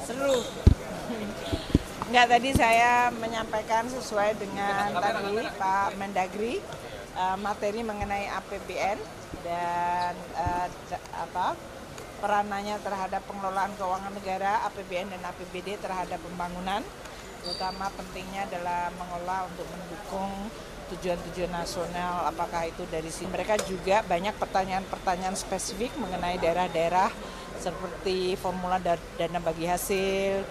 Seru. Enggak, tadi saya menyampaikan sesuai dengan tadi Pak Mendagri, materi mengenai APBN dan peranannya terhadap pengelolaan keuangan negara, APBN dan APBD terhadap pembangunan, terutama pentingnya adalah mengolah untuk mendukung tujuan-tujuan nasional, apakah itu dari sini. Mereka juga banyak pertanyaan-pertanyaan spesifik mengenai daerah-daerah seperti formula dana bagi hasil,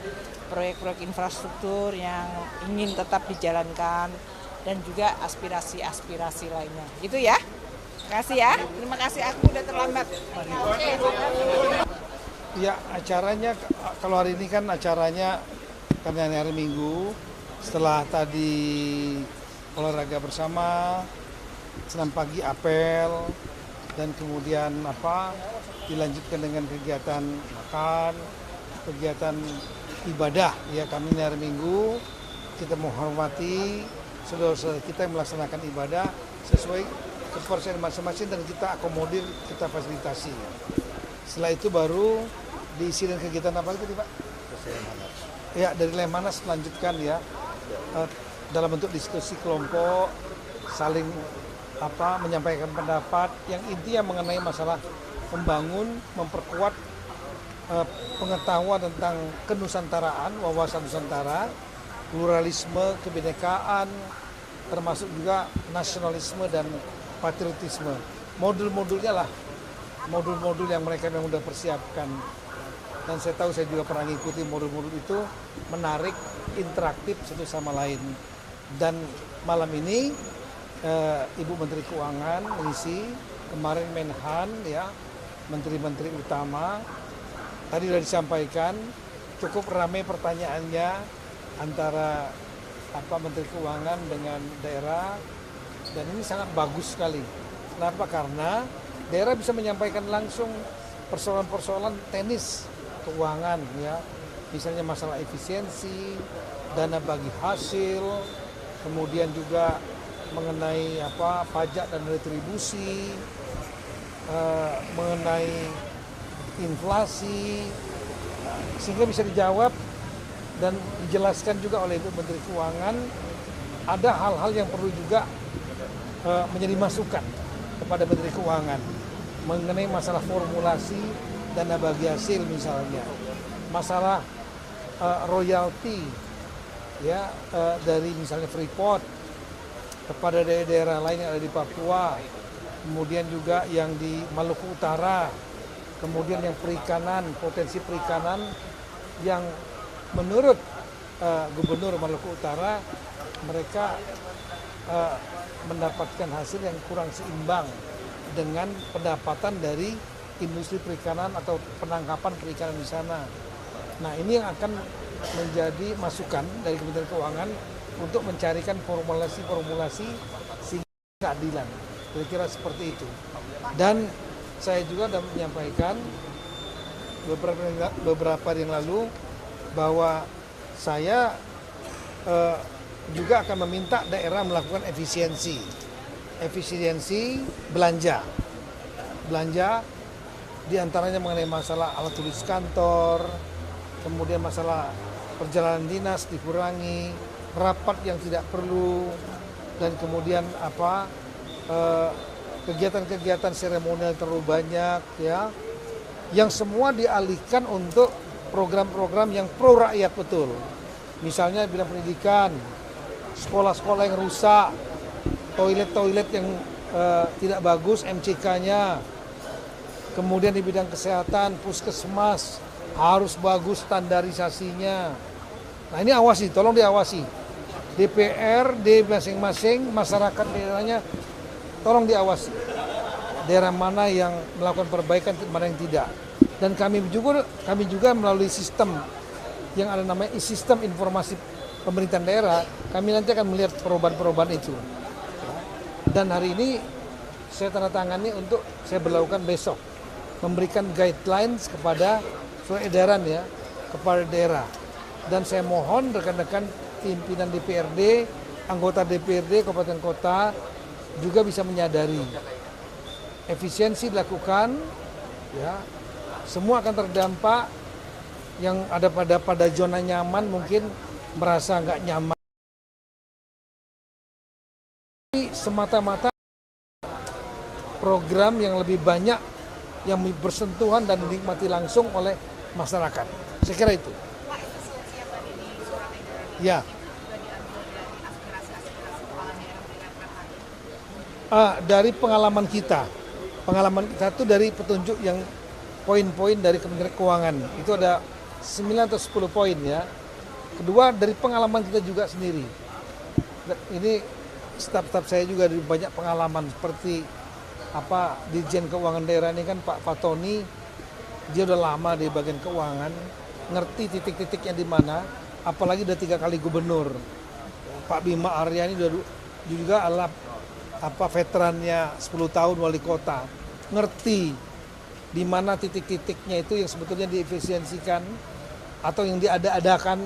proyek-proyek infrastruktur yang ingin tetap dijalankan, dan juga aspirasi-aspirasi lainnya. Gitu ya. Terima kasih ya. Terima kasih, aku udah terlambat. Ya, acaranya kalau hari ini kan acaranya karena hari Minggu, setelah tadi olahraga bersama, senam pagi apel, dan kemudian dilanjutkan dengan kegiatan makan, kegiatan ibadah. Ya, kami hari Minggu kita menghormati saudara-saudara kita yang melaksanakan ibadah sesuai kepercayaan masing-masing dan kita akomodir, kita fasilitasi. Setelah itu baru diisi dengan kegiatan apa itu Pak? Ya, dari Lemhanas melanjutkan ya dalam bentuk diskusi kelompok, saling menyampaikan pendapat yang intinya mengenai masalah membangun, memperkuat pengetahuan tentang kenusantaraan, wawasan Nusantara, pluralisme, kebinekaan, termasuk juga nasionalisme dan patriotisme. Modul-modulnya lah, modul-modul yang mereka memang sudah persiapkan. Dan saya tahu, saya juga pernah mengikuti modul-modul itu, menarik, interaktif satu sama lain. Dan malam ini Ibu Menteri Keuangan mengisi, kemarin Menhan ya, menteri-menteri utama. Tadi sudah disampaikan, cukup ramai pertanyaannya antara Menteri Keuangan dengan daerah, dan ini sangat bagus sekali. Kenapa? Karena daerah bisa menyampaikan langsung persoalan-persoalan teknis keuangan ya, misalnya masalah efisiensi, dana bagi hasil, kemudian juga mengenai pajak dan retribusi, mengenai inflasi, sehingga bisa dijawab dan dijelaskan juga oleh Ibu Menteri Keuangan. Ada hal-hal yang perlu juga menjadi masukan kepada Menteri Keuangan mengenai masalah formulasi dana bagi hasil, misalnya masalah royalti ya dari misalnya Freeport kepada daerah-daerah lain yang ada di Papua, kemudian juga yang di Maluku Utara, kemudian yang perikanan, potensi perikanan yang menurut Gubernur Maluku Utara mereka mendapatkan hasil yang kurang seimbang dengan pendapatan dari industri perikanan atau penangkapan perikanan di sana. Nah, ini yang akan menjadi masukan dari Kementerian Keuangan untuk mencarikan formulasi-formulasi sehingga keadilan. Kira-kira seperti itu. Dan saya juga sudah menyampaikan beberapa hari yang lalu bahwa saya juga akan meminta daerah melakukan efisiensi belanja diantaranya mengenai masalah alat tulis kantor, kemudian masalah perjalanan dinas dikurangi, rapat yang tidak perlu, dan kemudian kegiatan-kegiatan seremonial terlalu banyak ya, yang semua dialihkan untuk program-program yang pro rakyat betul. Misalnya bidang pendidikan, sekolah-sekolah yang rusak, toilet-toilet yang tidak bagus MCK-nya, kemudian di bidang kesehatan, puskesmas harus bagus standarisasinya. Nah, ini awasi, tolong diawasi. DPRD masing-masing, masyarakat daerahnya, tolong diawasi. Daerah mana yang melakukan perbaikan, mana yang tidak. Dan kami juga melalui sistem yang ada namanya sistem informasi pemerintahan daerah, kami nanti akan melihat perubahan-perubahan itu. Dan hari ini saya tanda tangani untuk saya berlakukan besok, memberikan guidelines kepada surat edaran ya, kepada daerah. Dan saya mohon rekan-rekan pimpinan DPRD, anggota DPRD kabupaten kota juga bisa menyadari efisiensi dilakukan ya, semua akan terdampak yang ada pada zona nyaman mungkin merasa nggak nyaman. Ini semata-mata program yang lebih banyak yang bersentuhan dan dinikmati langsung oleh masyarakat. Saya kira itu. Pak, itu siap tadi di surat edaran ini Ya. juga diambil dari aspirasi-aspirasi kepala daerah mendengarkan hal ini. Dari pengalaman kita itu dari petunjuk yang poin-poin dari Kementerian Keuangan itu ada 9 atau 10 poin ya. Kedua dari pengalaman kita juga sendiri. Ini staf-staf saya juga dari banyak pengalaman seperti Dirjen Keuangan Daerah ini kan Pak Fatoni, dia udah lama di bagian keuangan, ngerti titik-titiknya di mana, apalagi udah 3 kali gubernur. Pak Bima Aryani juga adalah veterannya 10 tahun wali kota, ngerti di mana titik-titiknya itu yang sebetulnya diefisiensikan atau yang diada-adakan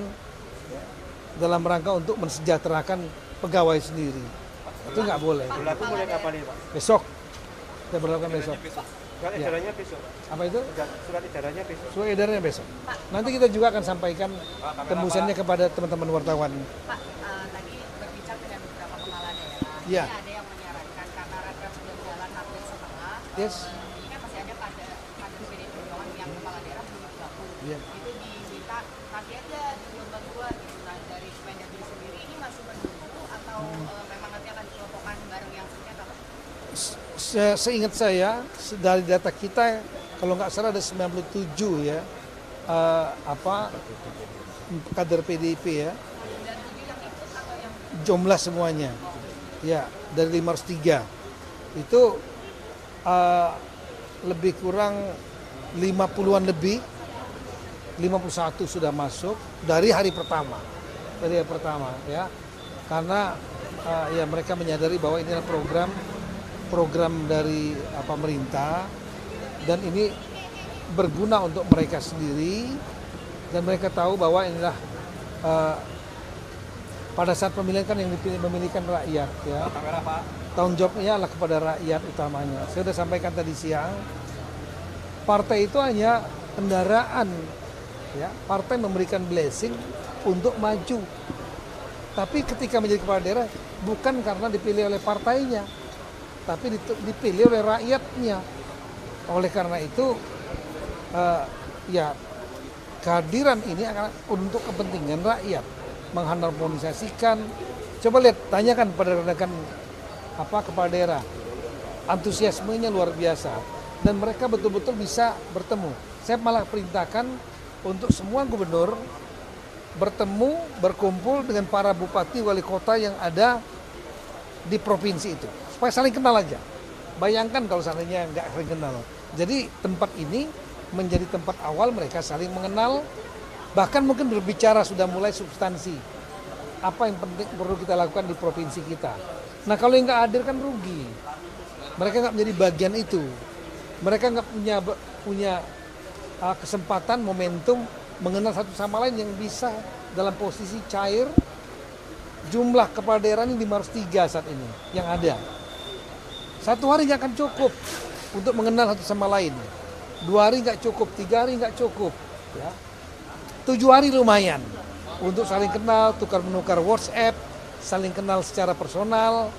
dalam rangka untuk mensejahterakan pegawai sendiri. Itu nggak boleh. Berlaku mulai kapan ini, Pak? Besok, kita berlakukan besok. Surat edarannya besok, Pak. Apa itu? Surat edarannya besok. Surat edarannya besok. Nanti kita juga akan sampaikan tembusannya kepada teman-teman wartawan. Pak, tadi berbicara dengan beberapa kepala daerah. Iya. Ini ada yang menyarankan karena Rakrab sudah jalan hampir setengah. Yes. Ini kan masih ada kader PDI Perjuangan yang kepala daerah belum bergabung. Iya. Itu diminta nanti aja gelombang kedua gitu. Nah, dari Kemendagri sendiri ini masih menunggu atau memang nanti akan dikelompokkan bareng yang sengketa, Pak? Seingat saya dari data kita kalau nggak salah ada 97 ya kader PDIP ya, jumlah semuanya ya dari 503 itu lebih kurang 50-an lebih, 51 sudah masuk dari hari pertama ya, karena ya mereka menyadari bahwa ini adalah program dari pemerintah dan ini berguna untuk mereka sendiri dan mereka tahu bahwa inilah pada saat pemilihan kan yang memilihkan rakyat ya. Tanggung jawabnya adalah kepada rakyat utamanya. Saya sudah sampaikan tadi siang, partai itu hanya kendaraan ya. Partai memberikan blessing untuk maju. Tapi ketika menjadi kepala daerah bukan karena dipilih oleh partainya, tapi dipilih oleh rakyatnya. Oleh karena itu ya kehadiran ini akan untuk kepentingan rakyat, mengharmonisasikan. Coba lihat, tanyakan pada rekan kepala daerah, antusiasmenya luar biasa dan mereka betul-betul bisa bertemu. Saya malah perintahkan untuk semua gubernur bertemu, berkumpul dengan para bupati wali kota yang ada di provinsi itu, supaya saling kenal aja. Bayangkan kalau seandainya nggak saling kenal. Jadi tempat ini menjadi tempat awal mereka saling mengenal, bahkan mungkin berbicara sudah mulai substansi. Apa yang penting perlu kita lakukan di provinsi kita. Nah kalau yang nggak hadir kan rugi. Mereka nggak menjadi bagian itu. Mereka nggak punya kesempatan, momentum mengenal satu sama lain yang bisa dalam posisi cair. Jumlah kepala daerah ini 503 saat ini yang ada. 1 hari nggak akan cukup untuk mengenal satu sama lain. 2 hari nggak cukup, 3 hari nggak cukup. Ya. 7 hari lumayan untuk saling kenal, tukar menukar WhatsApp, saling kenal secara personal.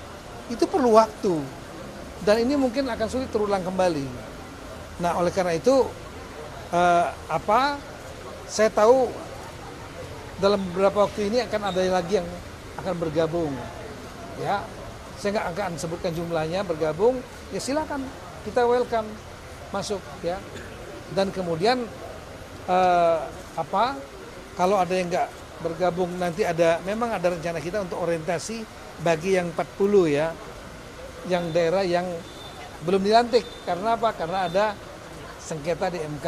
Itu perlu waktu dan ini mungkin akan sulit terulang kembali. Nah oleh karena itu saya tahu dalam beberapa waktu ini akan ada lagi yang akan bergabung, ya. Saya nggak akan sebutkan jumlahnya bergabung, ya silakan kita welcome masuk, ya. Dan kemudian kalau ada yang nggak bergabung nanti memang ada rencana kita untuk orientasi bagi yang 40 ya, yang daerah yang belum dilantik. Karena apa? Karena ada sengketa di MK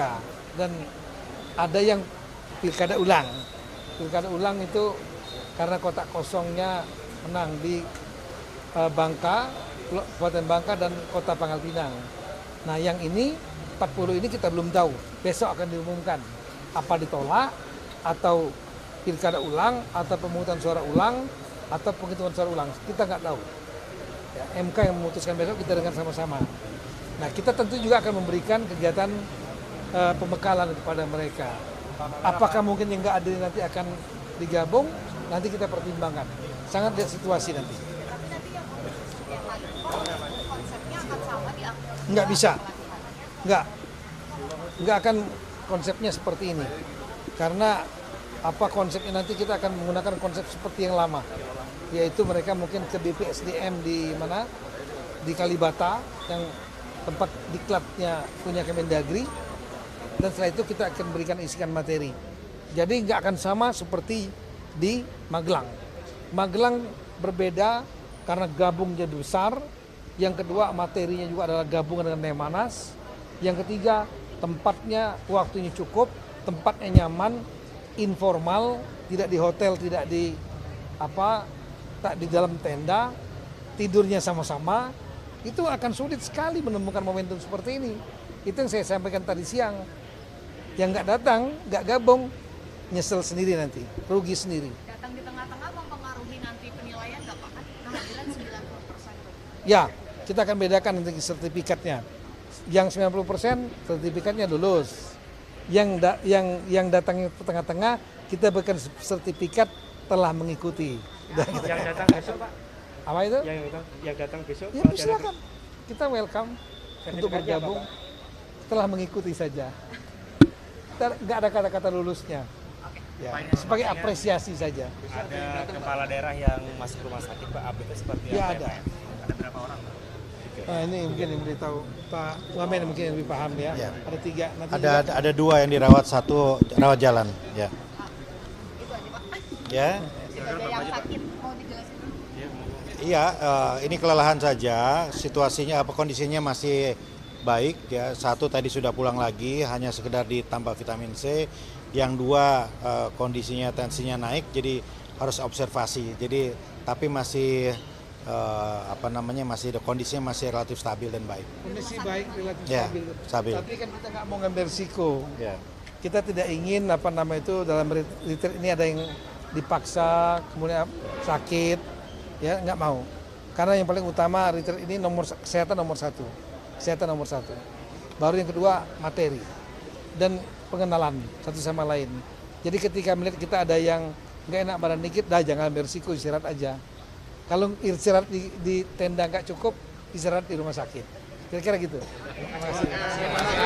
dan ada yang pilkada ulang. Pilkada ulang itu karena kotak kosongnya menang di Bangka, Kabupaten Bangka dan Kota Pangkal Pinang. Nah yang ini 40 ini kita belum tahu, besok akan diumumkan apa ditolak atau pilkada ulang atau pemungutan suara ulang atau penghitungan suara ulang, kita nggak tahu. Ya, MK yang memutuskan besok, kita dengar sama-sama. Nah kita tentu juga akan memberikan kegiatan pembekalan kepada mereka. Apakah mungkin yang nggak hadir nanti akan digabung? Nanti kita pertimbangkan. Sangat lihat situasi nanti. Tapi nanti yang untuk yang lain konsepnya akan sama di Nggak bisa. Nggak akan konsepnya seperti ini. Karena apa konsepnya nanti kita akan menggunakan konsep seperti yang lama. Yaitu mereka mungkin ke BPSDM di mana? Di Kalibata yang tempat diklatnya punya Kemendagri. Dan setelah itu kita akan berikan isikan materi. Jadi nggak akan sama seperti di Magelang. Magelang berbeda karena gabung jadi besar. Yang kedua materinya juga adalah gabungan dengan Nemanas. Yang ketiga tempatnya waktunya cukup, tempatnya nyaman, informal, tidak di hotel, tidak di tak di dalam tenda, tidurnya sama-sama. Itu akan sulit sekali menemukan momentum seperti ini. Itu yang saya sampaikan tadi siang. Yang nggak datang, nggak gabung, nyesel sendiri nanti, rugi sendiri. datang di tengah-tengah mempengaruhi nanti penilaian nggak Pak? Kan kehadiran 90%. Ya, kita akan bedakan nanti sertifikatnya. Yang 90% sertifikatnya lulus. Yang datang ke tengah-tengah, kita berikan sertifikat telah mengikuti. Yang datang besok Pak? Apa itu? Yang datang besok? Ya silakan. Kita welcome untuk Sertifikatnya bergabung. apa, Pak? Telah mengikuti saja. Nggak ada kata-kata lulusnya. Ya, sebagai apresiasi saja. Ada kepala daerah yang masuk rumah sakit Pak, update seperti Ya, apa? ada. Pak? Ada berapa orang Pak? Nah, ini mungkin yang beritahu Pak Wamen mungkin yang lebih paham ya. Ya. Ada 3. Nanti Ada 2 yang dirawat, 1 rawat jalan. Ya. Itu aja Pak. Ya. Sebagai yang sakit mau dijelasin dulu. Iya, ini kelelahan saja. Situasinya kondisinya masih baik ya. 1 tadi sudah pulang lagi, hanya sekedar ditambah vitamin C. Yang 2 kondisinya tensinya naik, jadi harus observasi. Jadi tapi masih kondisinya masih relatif stabil dan baik. kondisi baik relatif Ya, stabil. stabil. Tapi kan kita nggak mau ngambil risiko. Ya. Kita tidak ingin dalam retreat ini ada yang dipaksa kemudian sakit, ya nggak mau. Karena yang paling utama retreat ini kesehatan nomor satu. Baru yang kedua materi dan pengenalan satu sama lain. Jadi ketika melihat kita ada yang nggak enak badan dikit, jangan ambil risiko, istirahat aja. Kalau istirahat di tenda nggak cukup, istirahat di rumah sakit. Kira-kira gitu. Terima kasih.